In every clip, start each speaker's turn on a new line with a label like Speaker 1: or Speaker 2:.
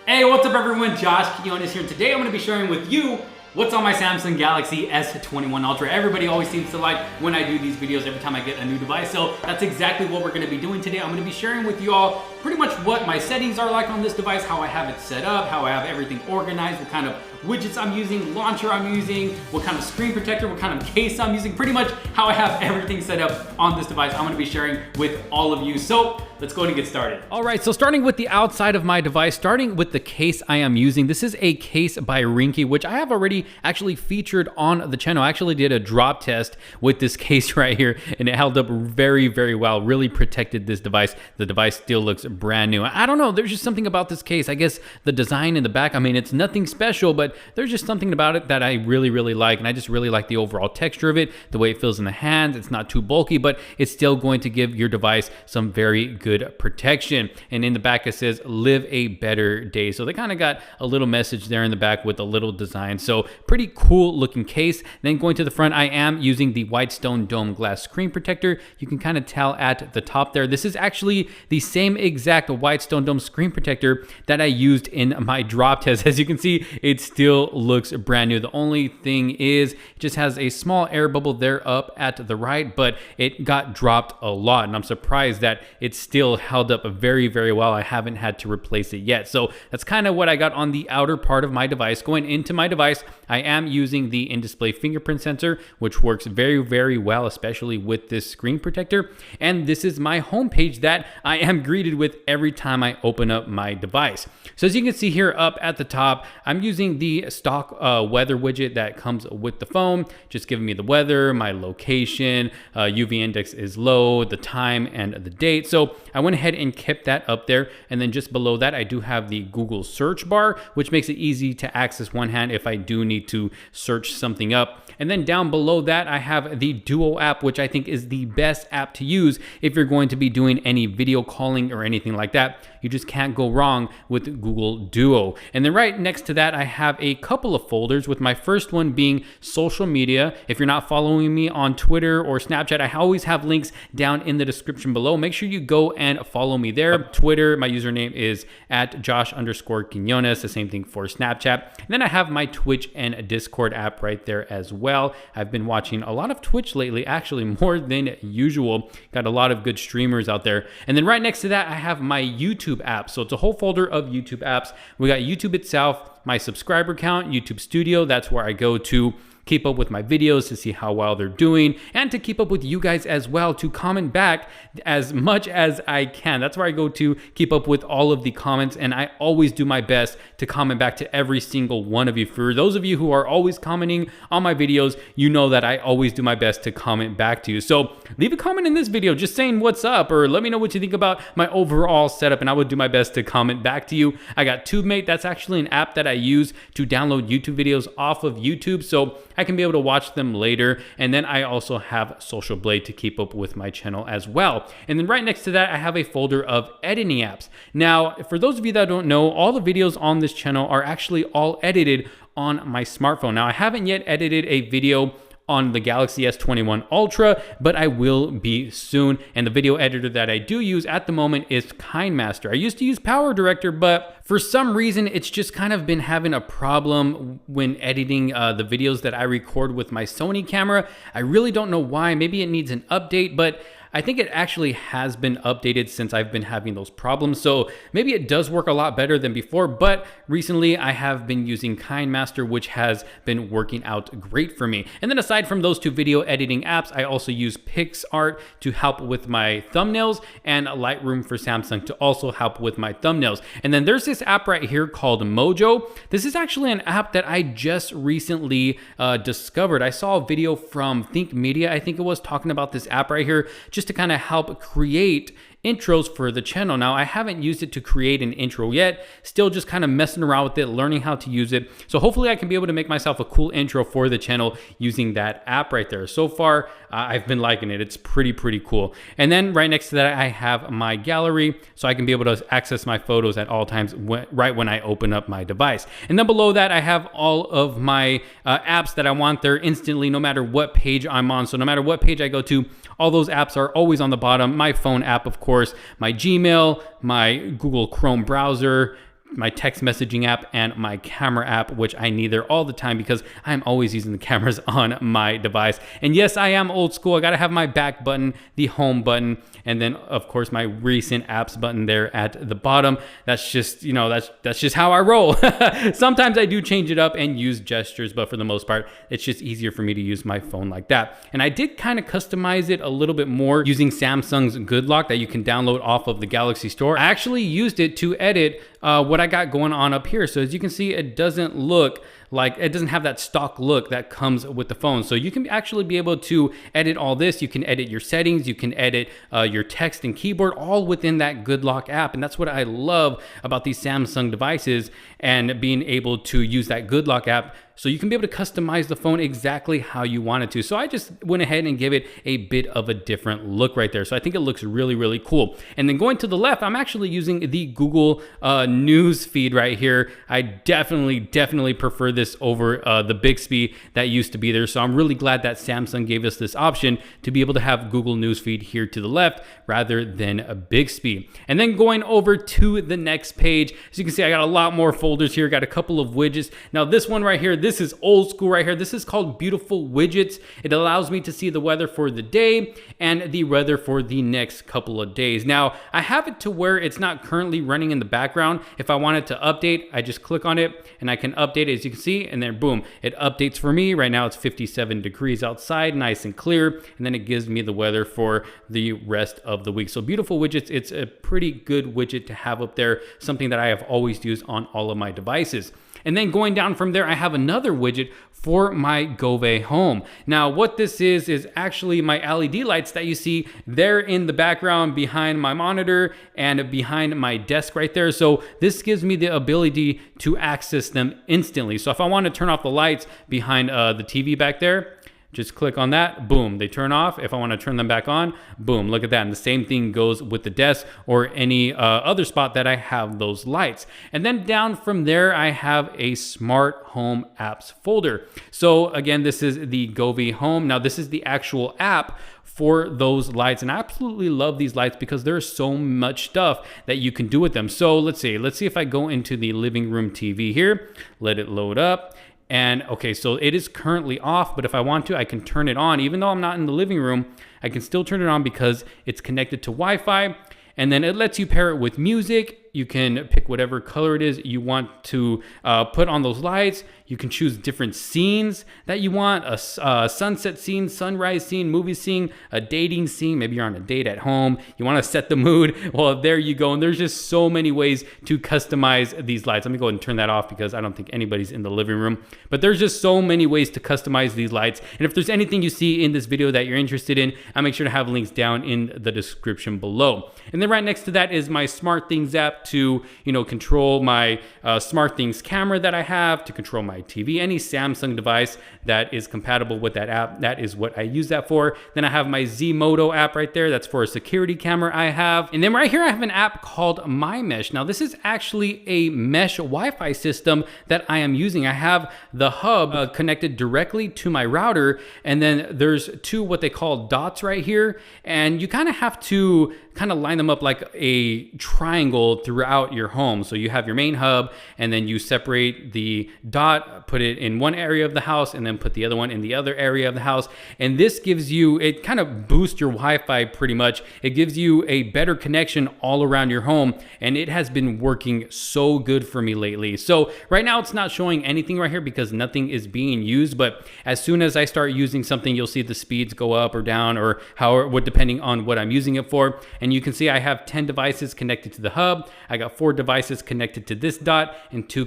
Speaker 1: Hey, what's up everyone? Josh Quinones here, and today I'm going to be sharing with you what's on my Samsung Galaxy S21 Ultra. Everybody always seems to like when I do these videos every time I get a new device, so that's exactly what we're going to be doing today. I'm going to be sharing with you all pretty much what my settings are like on this device, how I have it set up, how I have everything organized, what kind of widgets I'm using, launcher I'm using, what kind of screen protector, what kind of case I'm using, pretty much how I have everything set up on this device. I'm going to be sharing with all of you. So let's go ahead and get started. All right, so starting with the outside of my device, starting with the case I am using. This is a case by Rinky, which I have already actually featured on the channel. I actually did a drop test with this case right here, and it held up very, very well. Really protected this device. The device still looks brand new. I don't know, there's just something about this case. I guess the design in the back, I mean, it's nothing special, but there's just something about it that I really, really like, and I just really like the overall texture of it, the way it feels in the hands. It's not too bulky, but it's still going to give your device some very good protection. And in the back it says live a better day, so they kind of got a little message there in the back with a little design. So pretty cool looking case. Then going to the front, I am using the Whitestone dome glass screen protector. You can kind of tell at the top there, this is actually the same exact Whitestone dome screen protector that I used in my drop test. As you can see, it still looks brand new. The only thing is it just has a small air bubble there up at the right, but it got dropped a lot, and I'm surprised that it's still held up very, very well. I haven't had to replace it yet. So that's kind of what I got on the outer part of my device. Going into my device, I am using the in-display fingerprint sensor, which works very, very well, especially with this screen protector. And this is my home page that I am greeted with every time I open up my device. So as you can see here up at the top, I'm using the stock weather widget that comes with the phone, just giving me the weather, my location, UV index is low, the time, and the date. So I went ahead and kept that up there. And then just below that, I do have the Google search bar, which makes it easy to access one hand if I do need to search something up. And then down below that, I have the Duo app, which I think is the best app to use if you're going to be doing any video calling or anything like that. You just can't go wrong with Google Duo. And then right next to that, I have a couple of folders, with my first one being social media. If you're not following me on Twitter or Snapchat, I always have links down in the description below. Make sure you go and follow me there. Twitter, my username is @Josh_Quinones, the same thing for Snapchat. And then I have my Twitch and Discord app right there as well. I've been watching a lot of Twitch lately, actually more than usual. Got a lot of good streamers out there. And then right next to that, I have my YouTube app. So it's a whole folder of YouTube apps. We got YouTube itself, my subscriber count, YouTube Studio, that's where I go to keep up with my videos, to see how well they're doing, and to keep up with you guys as well, to comment back as much as I can. That's where I go to keep up with all of the comments, and I always do my best to comment back to every single one of you. For those of you who are always commenting on my videos, you know that I always do my best to comment back to you. So leave a comment in this video just saying what's up, or let me know what you think about my overall setup, and I would do my best to comment back to you. I got TubeMate. That's actually an app that I use to download YouTube videos off of YouTube, so I can be able to watch them later. And then I also have Social Blade to keep up with my channel as well. And then right next to that, I have a folder of editing apps. Now, for those of you that don't know, all the videos on this channel are actually all edited on my smartphone. Now, I haven't yet edited a video on the Galaxy S21 Ultra, but I will be soon. And the video editor that I do use at the moment is KineMaster. I used to use Power Director, but for some reason, it's just kind of been having a problem when editing the videos that I record with my Sony camera. I really don't know why. Maybe it needs an update, but I think it actually has been updated since I've been having those problems. So maybe it does work a lot better than before, but recently I have been using KineMaster, which has been working out great for me. And then aside from those two video editing apps, I also use PixArt to help with my thumbnails, and Lightroom for Samsung to also help with my thumbnails. And then there's this app right here called Mojo. This is actually an app that I just recently discovered. I saw a video from Think Media, I think it was, talking about this app right here, just to kind of help create intros for the channel. Now, I haven't used it to create an intro yet, still just kind of messing around with it, learning how to use it. So hopefully I can be able to make myself a cool intro for the channel using that app right there. So far, I've been liking it. It's pretty cool. And then right next to that, I have my gallery, so I can be able to access my photos at all times right when I open up my device. And then below that, I have all of my apps that I want there instantly, no matter what page I'm on. So no matter what page I go to, all those apps are always on the bottom. My phone app, of course, my Gmail, my Google Chrome browser, my text messaging app and my camera app, which I need there all the time because I'm always using the cameras on my device. And yes, I am old school. I gotta have my back button, the home button, and then of course my recent apps button there at the bottom. That's just, you know, that's just how I roll. Sometimes I do change it up and use gestures, but for the most part, it's just easier for me to use my phone like that. And I did kind of customize it a little bit more using Samsung's Good Lock that you can download off of the Galaxy Store. I actually used it to edit what I got going on up here. So as you can see, it doesn't look like, it doesn't have that stock look that comes with the phone. So you can actually be able to edit all this. You can edit your settings, you can edit your text and keyboard all within that Good Lock app. And that's what I love about these Samsung devices and being able to use that Good Lock app. So you can be able to customize the phone exactly how you want it to. So I just went ahead and give it a bit of a different look right there. So I think it looks really, really cool. And then going to the left, I'm actually using the Google News feed right here. I definitely prefer this over the Bixby that used to be there. So I'm really glad that Samsung gave us this option to be able to have Google News feed here to the left rather than a Bixby. And then going over to the next page, as you can see, I got a lot more folders here. Got a couple of widgets. Now this one right here, this is old school right here. This is called Beautiful Widgets. It allows me to see the weather for the day and the weather for the next couple of days. Now, I have it to where it's not currently running in the background. If I wanted to update, I just click on it and I can update it, as you can see, and then boom, it updates for me. Right now it's 57 degrees outside, nice and clear, and then it gives me the weather for the rest of the week. So Beautiful Widgets, it's a pretty good widget to have up there, something that I have always used on all of my devices. And then going down from there, I have another widget for my Gove home. Now, what this is actually my LED lights that you see there in the background behind my monitor and behind my desk right there. So this gives me the ability to access them instantly. So if I want to turn off the lights behind the TV back there, just click on that, boom, they turn off. If I want to turn them back on, boom, look at that. And the same thing goes with the desk or any other spot that I have those lights. And then down from there, I have a smart home apps folder. So again, this is the Gove Home. Now this is the actual app for those lights, and I absolutely love these lights because there's so much stuff that you can do with them. So let's see if I go into the living room TV here, let it load up. And okay, so it is currently off, but if I want to, I can turn it on. Even though I'm not in the living room, I can still turn it on because it's connected to Wi-Fi. And then it lets you pair it with music. You can pick whatever color it is you want to put on those lights. You can choose different scenes that you want, a sunset scene, sunrise scene, movie scene, a dating scene. Maybe you're on a date at home. You want to set the mood. Well, there you go. And there's just so many ways to customize these lights. Let me go ahead and turn that off because I don't think anybody's in the living room. But there's just so many ways to customize these lights. And if there's anything you see in this video that you're interested in, I'll make sure to have links down in the description below. And then right next to that is my SmartThings app to, control my SmartThings camera that I have, to control my TV, any Samsung device that is compatible with that app. That is what I use that for. Then I have my Zmodo app right there. That's for a security camera I have. And then right here, I have an app called WiFi Mesh. Now this is actually a mesh Wi-Fi system that I am using. I have the hub connected directly to my router. And then there's two what they call dots right here. And you kind of have to line them up like a triangle throughout your home. So you have your main hub and then you separate the dot, put it in one area of the house and then put the other one in the other area of the house. And this gives you, it kind of boosts your Wi-Fi pretty much. It gives you a better connection all around your home. And it has been working so good for me lately. So right now it's not showing anything right here because nothing is being used. But as soon as I start using something, you'll see the speeds go up or down or depending on what I'm using it for. And you can see I have 10 devices connected to the hub. I got 4 devices connected to this dot and 2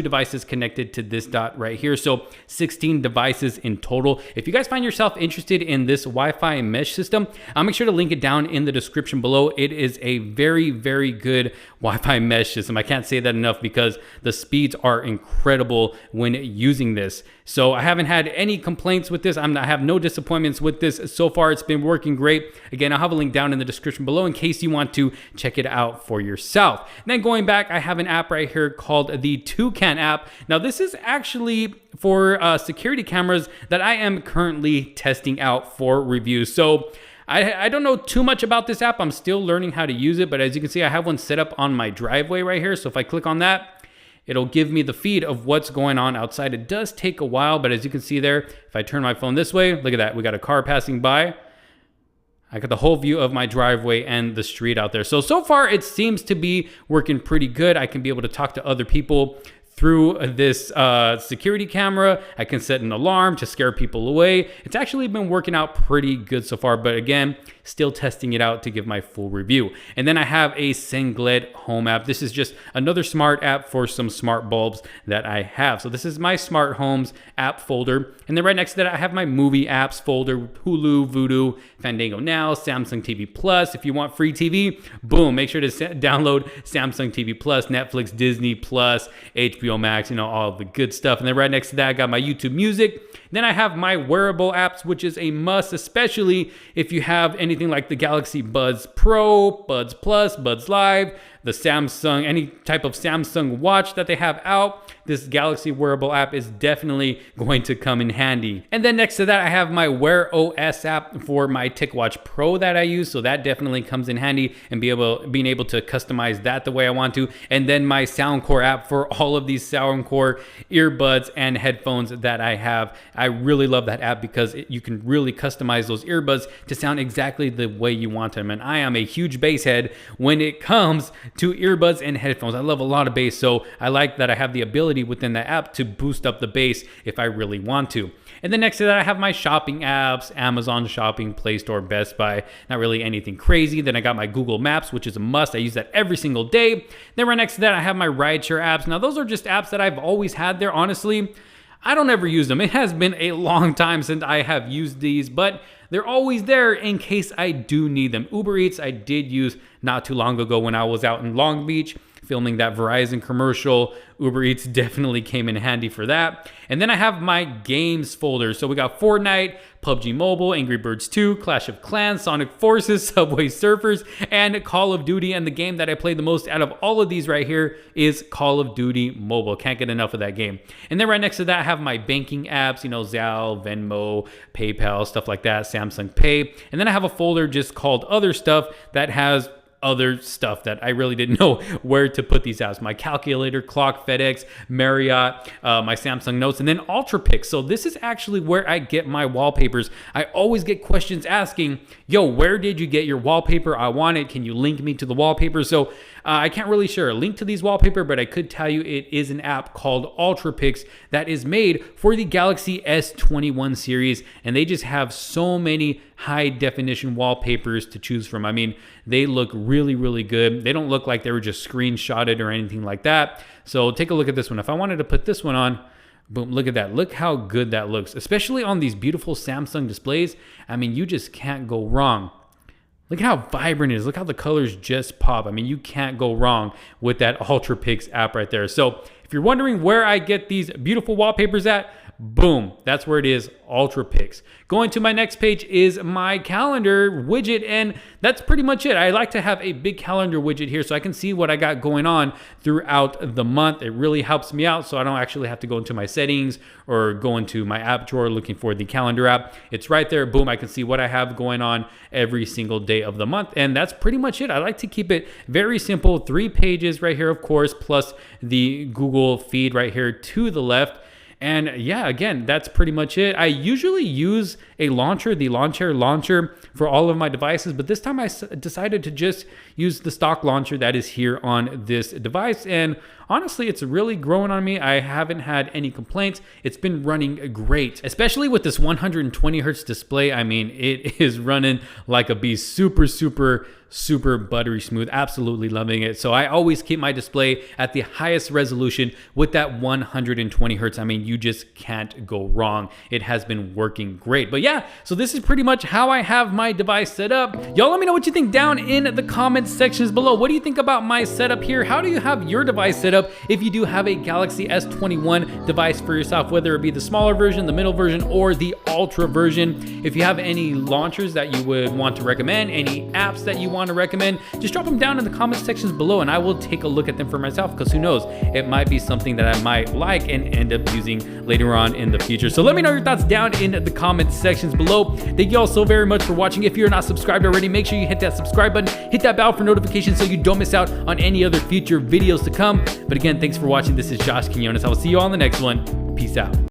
Speaker 1: devices connected to this dot right here. So 16 devices in total. If you guys find yourself interested in this Wi-Fi mesh system, I'll make sure to link it down in the description below. It is a very, very good Wi-Fi mesh system. I can't say that enough because the speeds are incredible when using this. So I haven't had any complaints with this. I have no disappointments with this. So far, it's been working great. Again, I'll have a link down in the description below in case you want to check it out for yourself. And then going back, I have an app right here called the Toucan app. Now, this is actually for security cameras that I am currently testing out for review. So I don't know too much about this app. I'm still learning how to use it, but as you can see, I have one set up on my driveway right here. So if I click on that, it'll give me the feed of what's going on outside. It does take a while, but as you can see there, if I turn my phone this way, look at that. We got a car passing by. I got the whole view of my driveway and the street out there. So far it seems to be working pretty good. I can be able to talk to other people through this security camera. I can set an alarm to scare people away. It's actually been working out pretty good so far, but again, still testing it out to give my full review. And then I have a Singlet home app. This is just another smart app for some smart bulbs that I have. So this is my smart homes app folder. And then right next to that, I have my movie apps folder, Hulu, Vudu, Fandango Now, Samsung TV Plus. If you want free TV, boom, make sure to download Samsung TV Plus, Netflix, Disney Plus, HBO Max, all the good stuff. And then right next to that, I got my YouTube Music. Then I have my wearable apps, which is a must, especially if you have anything like the Galaxy Buds Pro, Buds Plus, Buds Live, the Samsung, any type of Samsung watch that they have out. This Galaxy wearable app is definitely going to come in handy. And then next to that, I have my Wear OS app for my TicWatch Pro that I use. So that definitely comes in handy and being able to customize that the way I want to. And then my Soundcore app for all of these Soundcore earbuds and headphones that I have. I really love that app because you can really customize those earbuds to sound exactly the way you want them. And I am a huge bass head when it comes to earbuds and headphones. I love a lot of bass, so I like that I have the ability within the app to boost up the bass if I really want to. And then next to that, I have my shopping apps, Amazon Shopping, Play Store, Best Buy. Not really anything crazy. Then I got my Google Maps, which is a must. I use that every single day. Then right next to that, I have my rideshare apps. Now those are just apps that I've always had there. Honestly, I don't ever use them. It has been a long time since I have used these, but they're always there in case I do need them. Uber Eats, I did use not too long ago when I was out in Long Beach filming that Verizon commercial. Uber Eats definitely came in handy for that. And then I have my games folder. So we got Fortnite, PUBG Mobile, Angry Birds 2, Clash of Clans, Sonic Forces, Subway Surfers, and Call of Duty. And the game that I play the most out of all of these right here is Call of Duty Mobile. Can't get enough of that game. And then right next to that, I have my banking apps, Zelle, Venmo, PayPal, stuff like that, Samsung Pay. And then I have a folder just called Other Stuff that has other stuff that I really didn't know where to put these apps. My calculator, clock, FedEx, Marriott, my Samsung Notes, and then UltraPix. So this is actually where I get my wallpapers. I always get questions asking, yo, where did you get your wallpaper? I want it. Can you link me to the wallpaper? So I can't really share a link to these wallpaper, but I could tell you it is an app called UltraPix that is made for the Galaxy S21 series, and they just have so many high definition wallpapers to choose from. I mean, they look really, really good. They don't look like they were just screenshotted or anything like that. So take a look at this one. If I wanted to put this one on, boom, look at that. Look how good that looks, especially on these beautiful Samsung displays. I mean, you just can't go wrong. Look at how vibrant it is. Look how the colors just pop. I mean, you can't go wrong with that UltraPix app right there. So if you're wondering where I get these beautiful wallpapers at, boom, that's where it is, UltraPix. Going to my next page is my calendar widget, and that's pretty much it. I like to have a big calendar widget here so I can see what I got going on throughout the month. It really helps me out so I don't actually have to go into my settings or go into my app drawer looking for the calendar app. It's right there, boom, I can see what I have going on every single day of the month, and that's pretty much it. I like to keep it very simple, 3 pages right here, of course, plus the Google feed right here to the left. And yeah, again, that's pretty much it. I usually use a launcher, the Launcher launcher for all of my devices, but this time I decided to just use the stock launcher that is here on this device. And honestly, it's really growing on me. I haven't had any complaints. It's been running great, especially with this 120 hertz display. I mean, it is running like a beast. Super buttery smooth. Absolutely loving it. So I always keep my display at the highest resolution with that 120 hertz. I mean, you just can't go wrong. It has been working great. But yeah, so this is pretty much how I have my device set up. Y'all let me know what you think down in the comments sections below. What do you think about my setup here? How do you have your device set up if you do have a Galaxy S21 device for yourself, whether it be the smaller version, the middle version, or the Ultra version? If you have any launchers that you would want to recommend, any apps that you want want to recommend, just drop them down in the comment sections below and I will take a look at them for myself, because who knows, it might be something that I might like and end up using later on in the future. So let me know your thoughts down in the comment sections below. Thank you all so very much for watching. If you're not subscribed already, make sure you hit that subscribe button, hit that bell for notifications so you don't miss out on any other future videos to come. But again, thanks for watching. This is Josh Quinones. I will see you all in the next one. Peace out.